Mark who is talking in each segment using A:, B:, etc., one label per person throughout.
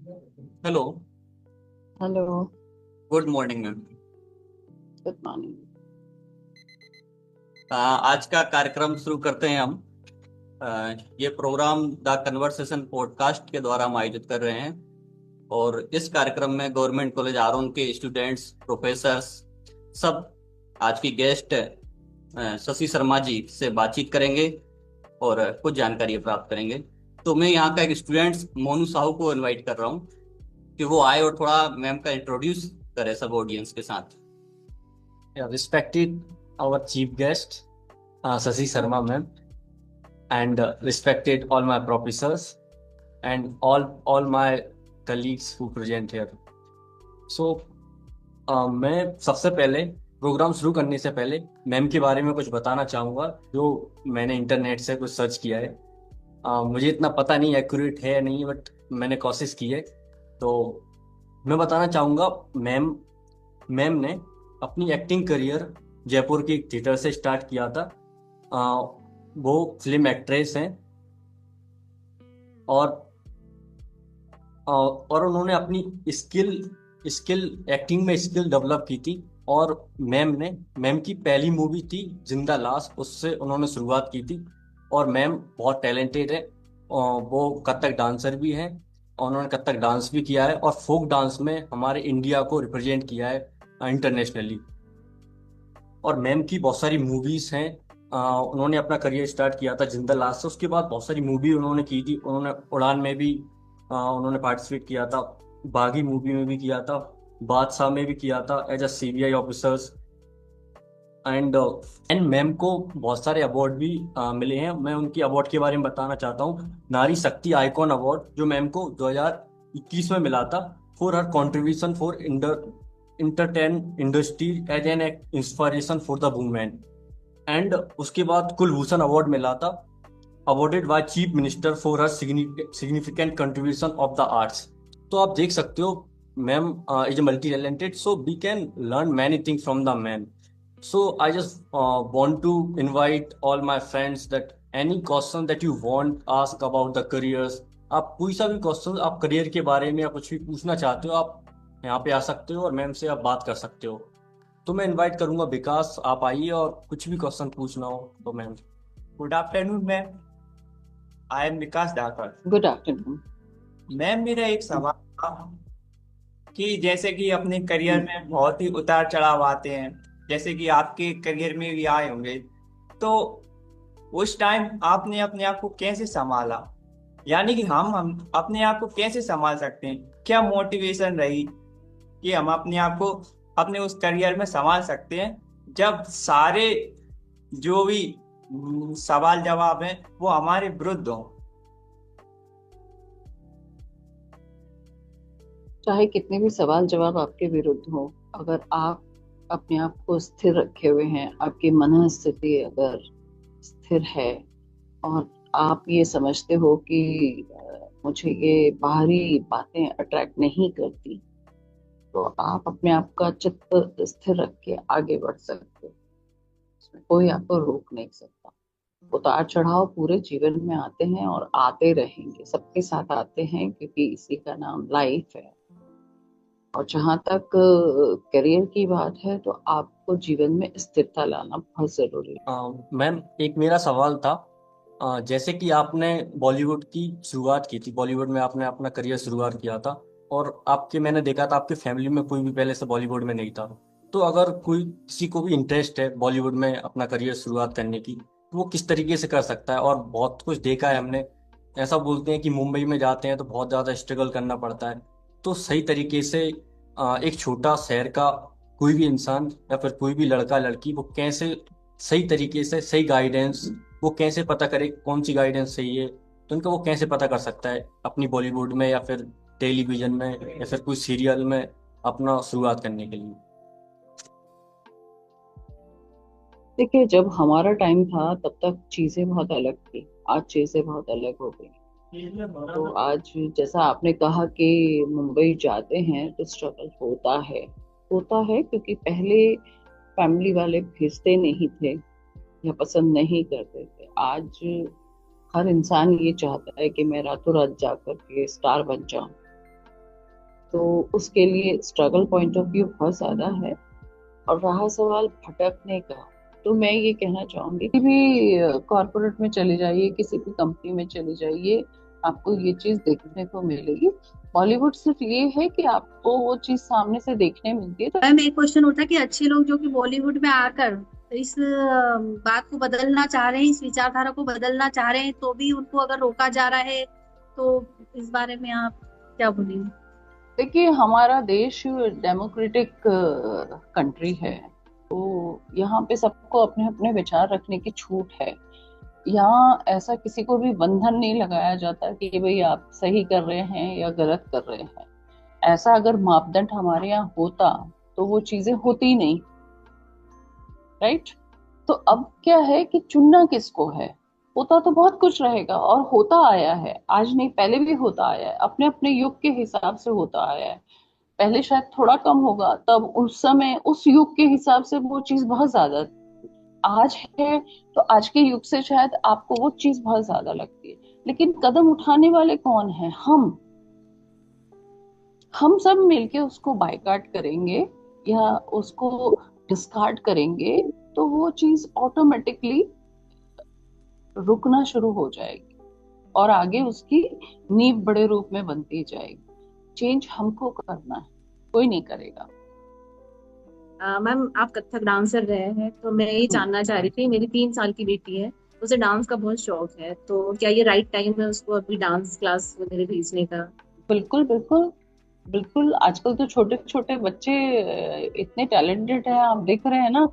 A: Hello.
B: Hello.
A: Good morning ma'am.
B: Good morning.
A: आज का कार्यक्रम शुरू करते हैं हम। ये प्रोग्राम द कन्वर्सेशन पॉडकास्ट के द्वारा हम आयोजित कर रहे हैं। और इस कार्यक्रम में गवर्नमेंट कॉलेज आरोन के स्टूडेंट्स, प्रोफेसर्स, सब आज की गेस्ट शशि शर्मा जी से बातचीत करेंगे और कुछ जानकारी प्राप्त करेंगे। तो मैं यहाँ का एक स्टूडेंट मोनू साहू को इनवाइट कर रहा हूँ कि वो आए और थोड़ा मैम का इंट्रोड्यूस करे सब ऑडियंस के साथ।
C: Yeah, respected our chief guest, Sasi Sharma ma'am, and respected all my professors and all my colleagues who present here. So, मैं सबसे पहले प्रोग्राम शुरू करने से पहले मैम के बारे में कुछ बताना चाहूँगा जो मैंने इंटरनेट से कुछ सर्च किया है। मुझे इतना पता नहीं एक्यूरेट है या नहीं, बट मैंने कोशिश की है। तो मैं बताना चाहूँगा, मैम मैम ने अपनी एक्टिंग करियर जयपुर की एक थिएटर से स्टार्ट किया था। आ, वो फिल्म एक्ट्रेस हैं और और उन्होंने अपनी स्किल स्किल एक्टिंग में स्किल डेवलप की थी। और मैम की पहली मूवी थी जिंदा लाश, उससे उन्होंने शुरुआत की थी। और मैम बहुत टैलेंटेड है और वो कथक डांसर भी हैं और उन्होंने कथक डांस भी किया है और फोक डांस में हमारे इंडिया को रिप्रेजेंट किया है इंटरनेशनली। और मैम की बहुत सारी मूवीज हैं। उन्होंने अपना करियर स्टार्ट किया था जिंदा लास्ट से, उसके बाद बहुत सारी मूवी उन्होंने की थी। उन्होंने उड़ान में भी उन्होंने पार्टिसिपेट किया था, बागी मूवी में भी किया था, बादशाह में भी किया था as a CBI officers. And and ma'am को बहुत सारे अवार्ड भी मिले हैं। मैं उनकी अवार्ड के बारे में बताना चाहता हूँ। नारी शक्ति आइकॉन अवार्ड जो मैम को 2021 में मिला था for her contribution for entertain industry as an inspiration for the women. And उसके बाद कुलभूषण अवार्ड मिला था, awarded by chief minister for her significant contribution of the arts. तो आप देख सकते हो, ma'am is multi talented, so we can learn many thing from the ma'am. So I just want to invite all my friends that any question that you want ask about the careers, आप कोई सा भी question आप career के बारे में या कुछ भी पूछना चाहते हो, आप यहाँ पे आ सकते हो और मैम से आप बात कर सकते हो। तो मैं इनवाइट करूंगा विकास, आप आइए और कुछ भी क्वेश्चन पूछना हो तो ma'am.
D: Good afternoon ma'am. I am Vikas Dhakad.
B: Good afternoon.
D: Ma'am, मेरा एक सवाल था कि जैसे कि अपने करियर में बहुत ही उतार चढ़ाव आते हैं, जैसे कि आपके करियर में भी आए होंगे, तो उस टाइम आपने अपने आप को कैसे संभाला? यानी कि हम अपने आप को कैसे संभाल सकते हैं? क्या मोटिवेशन रही कि हम अपने आप को अपने उस करियर में संभाल सकते हैं जब सारे जो भी सवाल जवाब हैं वो हमारे विरुद्ध हों?
B: चाहे कितने भी सवाल जवाब आपके विरुद्ध हो, अगर आप अपने आप को स्थिर रखे हुए हैं, आपकी मन स्थिति अगर स्थिर है और आप ये समझते हो कि मुझे ये बाहरी बातें अट्रैक्ट नहीं करती, तो आप अपने आप का चित्त स्थिर रख के आगे बढ़ सकते हो। इसमें कोई आपको रोक नहीं सकता। उतार चढ़ाव पूरे जीवन में आते हैं और आते रहेंगे, सबके साथ आते हैं, क्योंकि इसी का नाम लाइफ है। और जहां तक करियर की बात है, तो आपको जीवन में स्थिरता लाना बहुत जरूरी है।
C: मैम एक मेरा सवाल था। जैसे कि आपने बॉलीवुड की शुरुआत की थी, बॉलीवुड में आपने अपना करियर शुरुआत किया था और आपके मैंने देखा था आपके फैमिली में कोई भी पहले से बॉलीवुड में नहीं था। तो अगर कोई किसी को भी इंटरेस्ट है बॉलीवुड में अपना करियर शुरुआत करने की, तो वो किस तरीके से कर सकता है? और बहुत कुछ देखा है हमने, ऐसा बोलते हैं कि मुंबई में जाते हैं तो बहुत ज़्यादा स्ट्रगल करना पड़ता है। तो सही तरीके से एक छोटा शहर का कोई भी इंसान या फिर कोई भी लड़का लड़की वो कैसे सही तरीके से सही गाइडेंस, वो कैसे पता करे कौन सी गाइडेंस सही है, तो उनका वो कैसे पता कर सकता है अपनी बॉलीवुड में या फिर टेलीविजन में या फिर कोई सीरियल में अपना शुरुआत करने के लिए?
B: देखिए, जब हमारा टाइम था तब तक चीजें बहुत अलग थी, आज चीजें बहुत अलग हो गई। तो आज जैसा आपने कहा कि मुंबई जाते हैं तो स्ट्रगल होता है क्योंकि पहले फैमिली वाले भेजते नहीं थे या पसंद नहीं करते थे। आज हर इंसान ये चाहता है कि मैं रातों रात जाकर के स्टार बन जाऊं। तो उसके लिए स्ट्रगल पॉइंट ऑफ व्यू बहुत ज्यादा है। और रहा सवाल भटकने का, तो मैं ये कहना चाहूंगी कि भी कॉरपोरेट में चले जाइए, किसी भी कंपनी में चले जाइए, आपको ये चीज देखने को मिलेगी। बॉलीवुड सिर्फ ये है कि आपको वो चीज सामने से देखने मिलती है। तो
E: मैम एक क्वेश्चन उठा कि अच्छे लोग जो कि बॉलीवुड में आकर इस बात को बदलना चाह रहे हैं, इस विचारधारा को बदलना चाह रहे हैं, तो भी उनको अगर रोका जा रहा है, तो इस बारे में आप क्या बोलेंगे?
B: देखिए, हमारा देश डेमोक्रेटिक कंट्री है, तो यहाँ पे सबको अपने अपने विचार रखने की छूट है। यहाँ ऐसा किसी को भी बंधन नहीं लगाया जाता कि भाई आप सही कर रहे हैं या गलत कर रहे हैं। ऐसा अगर मापदंड हमारे यहाँ होता तो वो चीजें होती नहीं, राइट। तो अब क्या है कि चुनना किसको है। होता तो बहुत कुछ रहेगा और होता आया है, आज नहीं पहले भी होता आया है, अपने अपने युग के हिसाब से होता आया है। पहले शायद थोड़ा कम होगा, तब उस समय उस युग के हिसाब से वो चीज बहुत ज्यादा आज है, तो आज के युग से शायद आपको वो चीज बहुत ज्यादा लगती है। लेकिन कदम उठाने वाले कौन है? हम सब मिलके उसको बायकाट करेंगे या उसको डिस्कार्ड करेंगे, तो वो चीज ऑटोमेटिकली रुकना शुरू हो जाएगी और आगे उसकी नींव बड़े रूप में बनती जाएगी। चेंज हमको करना है, कोई नहीं करेगा।
E: मैम आप कथक डांसर रहे हैं, तो मैं ये जानना चाह रही थी, मेरी 3 साल की बेटी है, उसे डांस का बहुत शौक है, तो क्या ये राइट टाइम है उसको अभी डांस क्लास वगैरह भेजने का?
B: बिल्कुल बिल्कुल बिल्कुल। आजकल तो छोटे छोटे बच्चे इतने टैलेंटेड हैं, आप देख रहे हैं ना,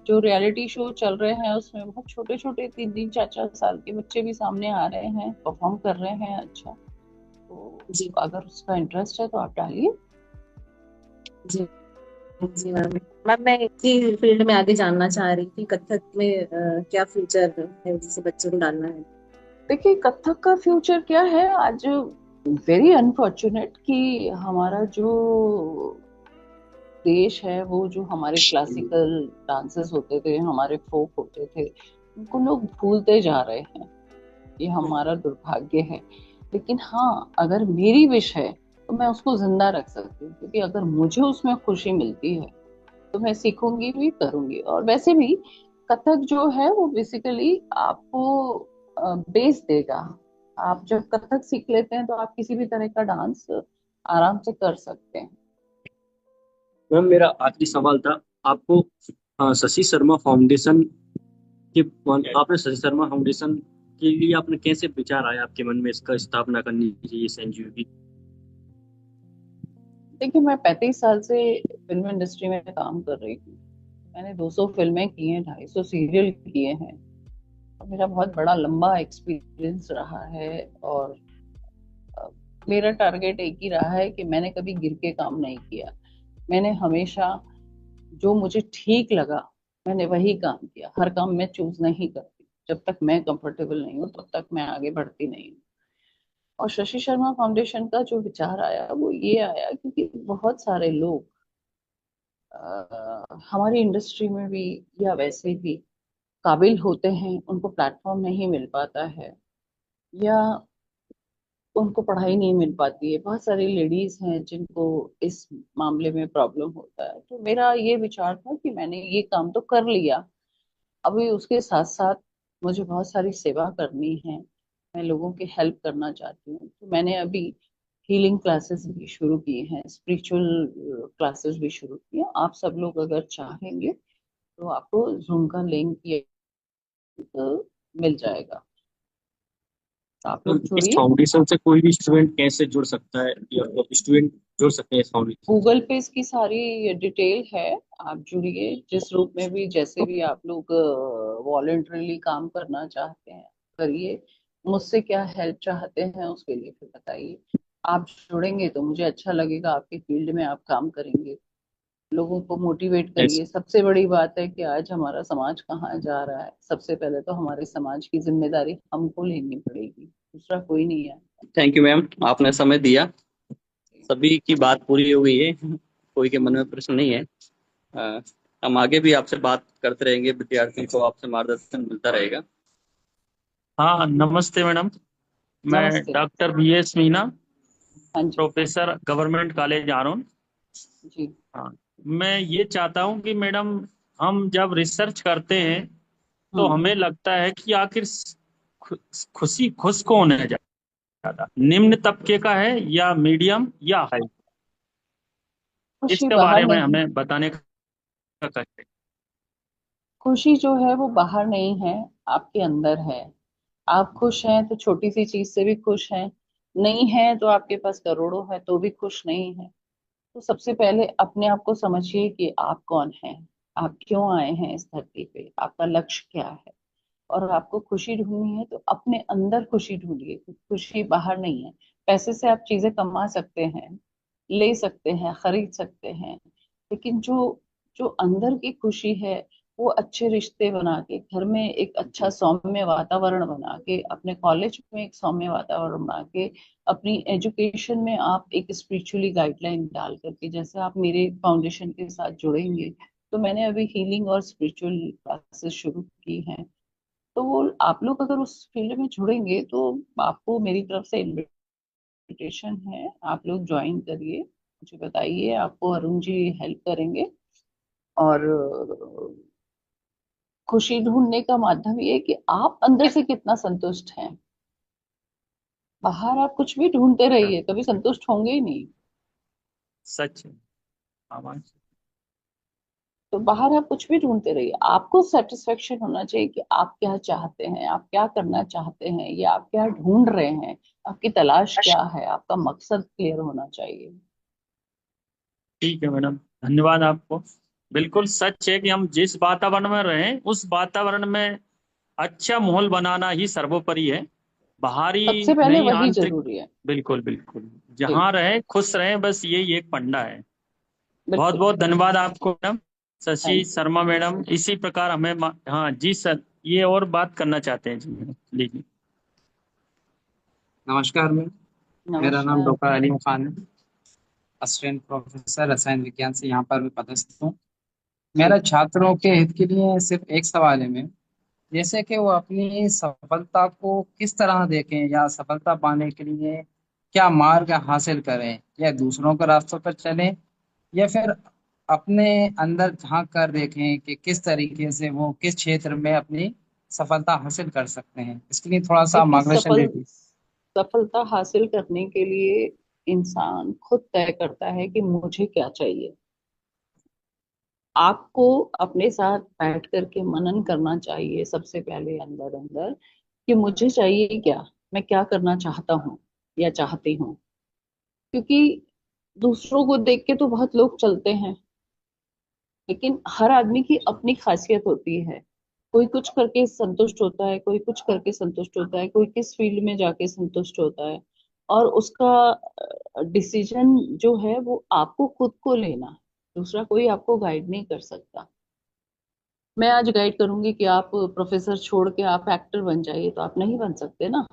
B: जो रियलिटी शो चल रहे हैं उसमें बहुत छोटे छोटे 3 3 4 4 साल के बच्चे भी सामने आ रहे हैं, परफॉर्म कर रहे हैं। अच्छा, तो
E: जी
B: अगर उसका इंटरेस्ट है तो आप डालिए।
E: जी जी मैम। मैम मैं इसी फील्ड में आगे जानना चाह रही थी, कथक में क्या फ्यूचर है जिसे बच्चों को डालना है?
B: देखिए, कथक का फ्यूचर क्या है आज, वेरी अनफॉर्चुनेट कि हमारा जो देश है, वो जो हमारे क्लासिकल डांसेस होते थे, हमारे फोक होते थे, उनको लोग भूलते जा रहे हैं। ये हमारा दुर्भाग्य है। लेकिन हाँ, अगर मेरी विश है तो मैं उसको जिंदा रख सकती हूँ, क्योंकि अगर मुझे उसमें खुशी मिलती है तो मैं सीखूंगी भी, करूंगी। और वैसे भी कथक जो है वो बेसिकली आपको बेस देगा। आप जब कथक सीख लेते हैं तो आप किसी भी तरह का डांस आराम से कर सकते हैं।
C: मैम मेरा आखिरी सवाल था आपको, शशि शर्मा फाउंडेशन के आपने शशि शर्मा फाउंडेशन के लिए आपने कैसे विचार आया आपके मन में इसका स्थापना करनी चाहिए इस एनजीओ की?
B: देखिए, मैं 35 साल से फिल्म इंडस्ट्री में काम कर रही हूँ। मैंने 200 फिल्में की हैं, 250 सीरियल किए हैं, और मेरा बहुत बड़ा लंबा एक्सपीरियंस रहा है। और अ, मेरा टारगेट एक ही रहा है कि मैंने कभी गिर के काम नहीं किया। मैंने हमेशा जो मुझे ठीक लगा मैंने वही काम किया। हर काम मैं चूज नहीं करती, जब तक मैं कंफर्टेबल नहीं हूँ तब तक मैं आगे बढ़ती नहीं हूँ। और शशि शर्मा फाउंडेशन का जो विचार आया वो ये आया क्योंकि बहुत सारे लोग हमारी इंडस्ट्री में भी या वैसे भी काबिल होते हैं, उनको प्लेटफॉर्म नहीं मिल पाता है, या उनको पढ़ाई नहीं मिल पाती है। बहुत सारी लेडीज हैं जिनको इस मामले में प्रॉब्लम होता है। तो मेरा ये विचार था कि मैंने ये काम तो कर लिया, अभी उसके साथ साथ मुझे बहुत सारी सेवा करनी है, मैं लोगों की हेल्प करना चाहती हूँ। तो मैंने अभी हीलिंग क्लासेस भी शुरू की हैं, स्पिरिचुअल क्लासेस भी शुरू की हैं। आप सब लोग अगर चाहेंगे तो आपको जूम का लिंक ये मिल जाएगा, तो आप
C: तो
B: लोग
C: इस
B: जुड़िए।
C: फाउंडेशन से कोई भी स्टूडेंट कैसे जुड़ सकता है या स्टूडेंट जुड़ सकते हैं इस फाउंडेशन से?
B: गूगल पे इसकी सारी डिटेल है, आप जुड़िए। जिस रूप में भी जैसे भी आप लोग वॉलेंटरीली काम करना चाहते हैं करिए। मुझसे क्या हेल्प चाहते हैं उसके लिए फिर बताइए। आप जुड़ेंगे तो मुझे अच्छा लगेगा, आपके फील्ड में आप काम करेंगे, लोगों को मोटिवेट
C: Yes.
B: करिए। सबसे बड़ी बात है कि आज हमारा समाज कहाँ जा रहा है, सबसे पहले तो हमारे समाज की जिम्मेदारी हमको लेनी पड़ेगी, दूसरा कोई नहीं है।
A: थैंक यू मैम, आपने समय दिया। सभी की बात पूरी हो गई है, कोई के मन में प्रश्न नहीं है। अ, हम आगे भी आपसे बात करते रहेंगे, विद्यार्थियों को आपसे मार्गदर्शन मिलता रहेगा।
F: हाँ नमस्ते मैडम। मैं
B: नमस्ते।
F: डॉक्टर बी एस मीना,
B: हाँ जी।
F: प्रोफेसर, गवर्नमेंट कॉलेज आरोन।
B: जी।
F: हाँ, मैं ये चाहता हूँ कि मैडम, हम जब रिसर्च करते हैं तो
B: हम्म।
F: हमें लगता है कि आखिर खु- खुश कौन है ज्यादा, निम्न तबके का है या मीडियम या हाई?
B: खुशी
F: इसके
B: बाहर
F: बारे में
B: नहीं,
F: हमें बताने का करें।
B: खुशी जो है वो बाहर नहीं है, आपके अंदर है। आप खुश हैं तो छोटी सी चीज से भी खुश हैं, नहीं है तो आपके पास करोड़ों है तो भी खुश नहीं है। तो सबसे पहले अपने आप को समझिए कि आप कौन हैं, आप क्यों आए हैं इस धरती पे, आपका लक्ष्य क्या है। और आपको खुशी ढूंढनी है तो अपने अंदर खुशी ढूंढिए, खुशी बाहर नहीं है। पैसे से आप चीजें कमा सकते हैं, ले सकते हैं, खरीद सकते हैं, लेकिन जो जो अंदर की खुशी है वो अच्छे रिश्ते बना के, घर में एक अच्छा सौम्य वातावरण बना के, अपने कॉलेज में एक सौम्य वातावरण बना के, अपनी एजुकेशन में आप एक स्पिरिचुअली गाइडलाइन डाल करके, जैसे आप मेरे फाउंडेशन के साथ जुड़ेंगे, तो मैंने अभी हीलिंग और स्पिरिचुअल क्लासेस शुरू की हैं। तो वो आप लोग अगर उस फील्ड में जुड़ेंगे तो आपको मेरी तरफ से इनविटेशन है, आप लोग ज्वाइन करिए, मुझे बताइए, आपको अरुण जी हेल्प करेंगे। और खुशी ढूंढने का माध्यम ये है कि आप अंदर से कितना संतुष्ट हैं। बाहर आप कुछ भी ढूंढते रहिए, कभी संतुष्ट होंगे ही नहीं।
F: सच है। आवाज।
B: तो बाहर आप कुछ भी ढूंढते रहिए, आपको सेटिस्फेक्शन होना चाहिए कि आप क्या चाहते हैं, आप क्या करना चाहते हैं, या आप क्या ढूंढ रहे हैं, आपकी तलाश क्या है, आपका मकसद क्लियर होना चाहिए।
F: ठीक है मैडम, धन्यवाद आपको। बिल्कुल सच है कि हम जिस वातावरण में रहें उस वातावरण में अच्छा माहौल बनाना ही सर्वोपरि है, बाहरी
B: सबसे पहले
F: नहीं,
B: वही
F: आंतरिक।
B: जरूरी है।
F: बिल्कुल बिल्कुल,
B: जी।
F: जहाँ रहें खुश रहें, बस यही एक फंडा है। बहुत
B: बिल्कुल।
F: बहुत धन्यवाद आपको madam. Shashi
B: thank you.
F: Sharma madam, इसी प्रकार हमें हाँ जी सर, ये और बात करना चाहते हैं जी मैडम, लीजिए।
G: नमस्कार मैम। मेरा नाम
B: नमस्कार।
G: डॉक्टर अलीम खान है। असिस्टेंट प्रोफेसर रसायन विज्ञान से यहाँ पर मैं पदस्थ हूँ।
B: जी।
G: मेरा छात्रों के हित के लिए सिर्फ एक सवाल है मैम, जैसे कि वो अपनी सफलता को किस तरह देखें या सफलता पाने के लिए क्या मार्ग हासिल करें, या दूसरों के रास्तों पर चलें, या फिर अपने अंदर झांक कर देखें कि किस तरीके से वो किस क्षेत्र में अपनी सफलता हासिल कर सकते हैं। इसके लिए थोड़ा सा
B: देखिए,
G: मार्गदर्शन दीजिए।
B: सफलता हासिल करने के लिए इंसान खुद तय करता है कि मुझे क्या चाहिए। आपको अपने साथ बैठ करके मनन करना चाहिए सबसे पहले अंदर अंदर, कि मुझे चाहिए क्या, मैं क्या करना चाहता हूँ या चाहती हूँ। क्योंकि दूसरों को देख के तो बहुत लोग चलते हैं, लेकिन हर आदमी की अपनी खासियत होती है। कोई कुछ करके संतुष्ट होता है, कोई कुछ करके संतुष्ट होता है, कोई किस फील्ड में जाके संतुष्ट होता है। और उसका डिसीजन जो है वो आपको खुद को लेना है, दूसरा कोई आपको गाइड नहीं कर सकता। मैं आज गाइड करूंगी कि आप प्रोफेसर छोड़ के आप एक्टर बन जाइए, तो आप नहीं बन सकते ना।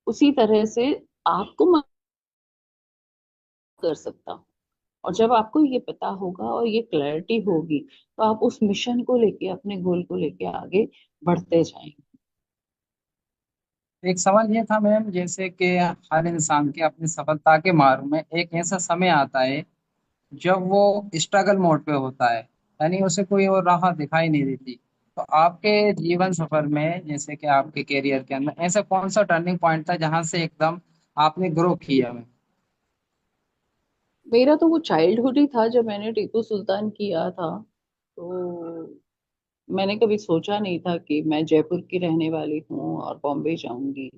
B: उसी तरह से आपको मैं कर सकता हूँ। और जब आपको ये पता होगा और ये क्लैरिटी होगी, तो आप उस मिशन को लेके, अपने गोल को लेके आगे बढ़ते जाएंगे।
G: एक सवाल ये था मैम, जैसे कि हर इंसान के अपनी सफलता के मार्ग में एक ऐसा समय आता है जब वो स्ट्रगल मोड पे होता है, यानी उसे कोई और राह दिखाई नहीं देती। तो आपके जीवन सफर में, जैसे कि आपके करियर के अंदर, ऐसा कौन सा टर्निंग पॉइंट था जहां से एकदम आपने ग्रो किया मैम?
B: मेरा तो वो चाइल्डहुड ही था जब मैंने टीपू सुल्तान किया था। तो मैंने कभी सोचा नहीं था कि मैं जयपुर की रहने वाली हूँ और बॉम्बे जाऊंगी।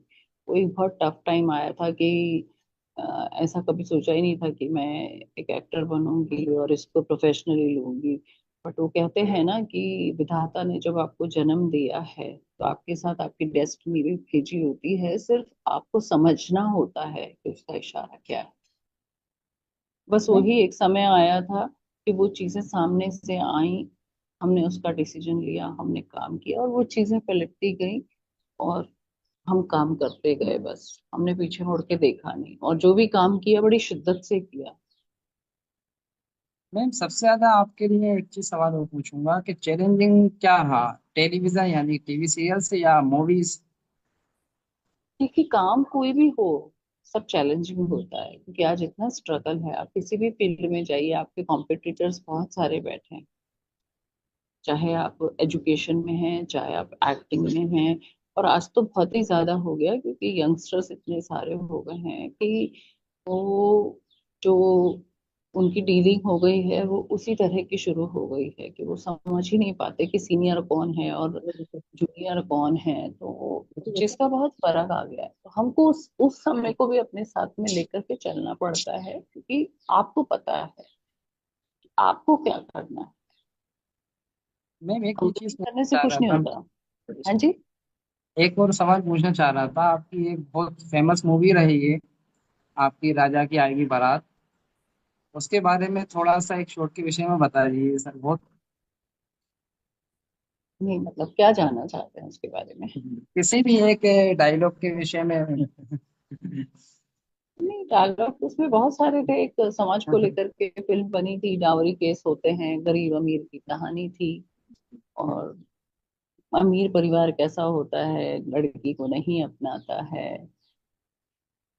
B: वो एक बहुत टफ टाइम आया था कि ऐसा कभी सोचा ही नहीं था कि मैं एक एक्टर बनूंगी और इसको प्रोफेशनली लूंगी। बट वो कहते हैं ना कि विधाता ने जब आपको जन्म दिया है तो आपके साथ आपकी डेस्टिनी भी भेजी होती है, सिर्फ आपको समझना होता है कि उसका इशारा क्या है। बस
G: मैम,
B: वही एक समय आया था कि वो चीजें सामने से आई, हमने उसका डिसीजन लिया, हमने काम किया और वो चीजें पलटती गई। और हम काम करते गए, बस हमने पीछे मुड़ के देखा नहीं, और जो भी काम किया बड़ी शिद्दत से किया।
G: मैम सबसे ज्यादा आपके लिए एक चीज सवाल और पूछूंगा कि चैलेंजिंग क्या रहा, टेलीविजन यानी टीवी सीरियल से या मूवीज?
B: देखिए, काम कोई भी हो, सब चैलेंजिंग होता है, क्योंकि आज इतना स्ट्रगल है। आप किसी भी फील्ड में जाइए, आपके कॉम्पिटिटर्स बहुत सारे बैठे हैं, चाहे आप एजुकेशन में हैं, चाहे आप एक्टिंग में हैं। और आज तो बहुत ही ज्यादा हो गया, क्योंकि यंगस्टर्स इतने सारे हो गए हैं कि वो जो उनकी डीलिंग हो गई है वो उसी तरह की शुरू हो गई है कि वो समझ ही नहीं पाते कि सीनियर कौन है और जूनियर कौन है। तो जिसका बहुत फर्क आ गया है, तो हमको उस समय को भी अपने साथ में लेकर के चलना पड़ता है, क्योंकि आपको पता है कि आपको क्या करना है।
G: मैम एक ही चीज
B: कंप्लीट करने
G: पूछना
B: से
G: चाह
B: कुछ
G: रहा
B: नहीं
G: था।
B: होता। हाँ जी।
G: एक और सवाल पूछना चाह रहा था, आपकी एक बहुत फेमस मूवी रही है आपकी, राजा की आएगी बारात। उसके बारे में थोड़ा सा एक शॉर्ट के विषय में बता दीजिए सर, बहुत।
B: नहीं, मतलब क्या जानना चाहते हैं उसके बारे में?
G: किसी भी एक डायलॉग के विषय में।
B: नहीं, डायलॉग उसमें बहुत सारे थे। एक समाज को लेकर के फिल्म बनी थी, डावरी केस होते हैं, गरीब अमीर की कहानी थी। और अमीर परिवार कैसा होता है, लड़की को नहीं अपनाता है।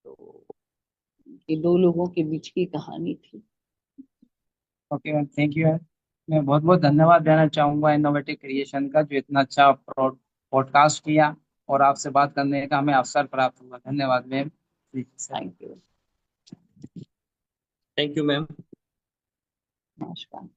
B: तो ये दो लोगों के बीच की कहानी थी।
G: Okay ma'am, thank you. मैं बहुत बहुत धन्यवाद देना चाहूंगा इनोवेटिव क्रिएशन का, जो इतना अच्छा पॉडकास्ट किया और आपसे बात करने का हमें अवसर प्राप्त हुआ। धन्यवाद मैम। ठीक है sir.
B: Thank you.
C: Thank you ma'am.
B: नमस्कार।